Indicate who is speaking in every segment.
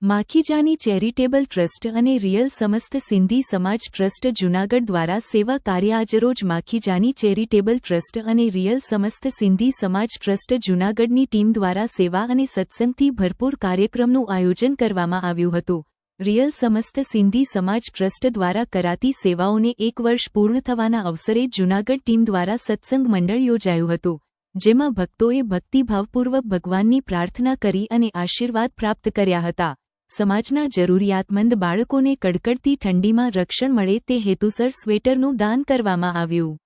Speaker 1: Makhijani charitable trust અને real સમસ્ત સિંધી સમાજ ટ્રસ્ટ જૂનાગઢ દ્વારા સેવા કાર્ય આજરોજ માખીજાની ચેરિટેબલ ટ્રસ્ટ અને રિયલ સમસ્ત સિંધી સમાજ ટ્રસ્ટ જૂનાગઢની ટીમ દ્વારા સેવા અને સત્સંગથી ભરપૂર કાર્યક્રમનું આયોજન કરવામાં આવ્યું હતું. રિયલ સમસ્ત સિંધી સમાજ ટ્રસ્ટ દ્વારા કરાતી સેવાઓને 1 વર્ષ પૂર્ણ થવાના અવસરે જૂનાગઢ ટીમ દ્વારા સત્સંગ મંડળ યોજાયું હતું, જેમાં ભક્તોએ ભક્તિભાવપૂર્વક ભગવાનની પ્રાર્થના કરી અને આશીર્વાદ પ્રાપ્ત કર્યા હતા. સમાજના જરૂરિયાતમંદ બાળકોને કડકડતી ઠંડીમાં રક્ષણ મળે તે હેતુસર સ્વેટરનું દાન કરવામાં આવ્યું.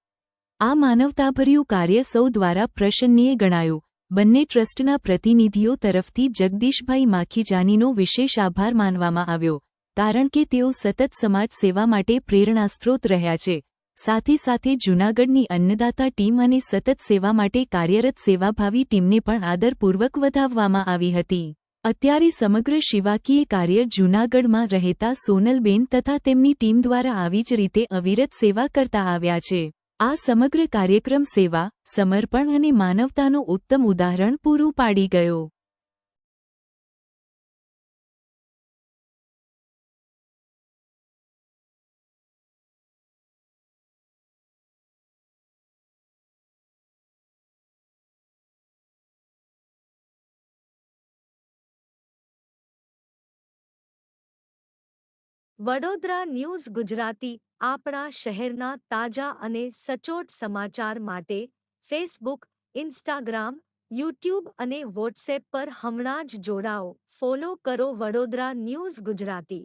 Speaker 1: આ માનવતાભર્યું કાર્ય સૌ દ્વારા પ્રશંસનીય ગણાયું. બંને ટ્રસ્ટના પ્રતિનિધિઓ તરફથી જગદીશભાઈ માખીજાનીનો વિશેષ આભાર માનવામાં આવ્યો, કારણ કે તેઓ સતત સમાજ સેવા માટે પ્રેરણાસ્ત્રોત રહ્યા છે. સાથે સાથે જૂનાગઢની અન્નદાતા ટીમ અને સતત સેવા માટે કાર્યરત સેવાભાવી ટીમને પણ આદરપૂર્વક વધાવવામાં આવી હતી. અત્યારે સમગ્ર સેવાકીય કાર્ય જૂનાગઢમાં રહેતા સોનલબેન તથા તેમની ટીમ દ્વારા આવી જ રીતે અવિરત સેવા કરતા આવ્યા છે. આ સમગ્ર કાર્યક્રમ સેવા, સમર્પણ અને માનવતાનું ઉત્તમ ઉદાહરણ પૂરું પાડી ગયો.
Speaker 2: વડોદરા ન્યૂઝ ગુજરાતી આપણા શહેરના તાજા અને સચોટ સમાચાર માટે ફેસબુક, ઇન્સ્ટાગ્રામ, યુટ્યુબ અને વોટ્સએપ પર હમણાં જ જોડાઓ. ફોલો કરો વડોદરા ન્યૂઝ ગુજરાતી.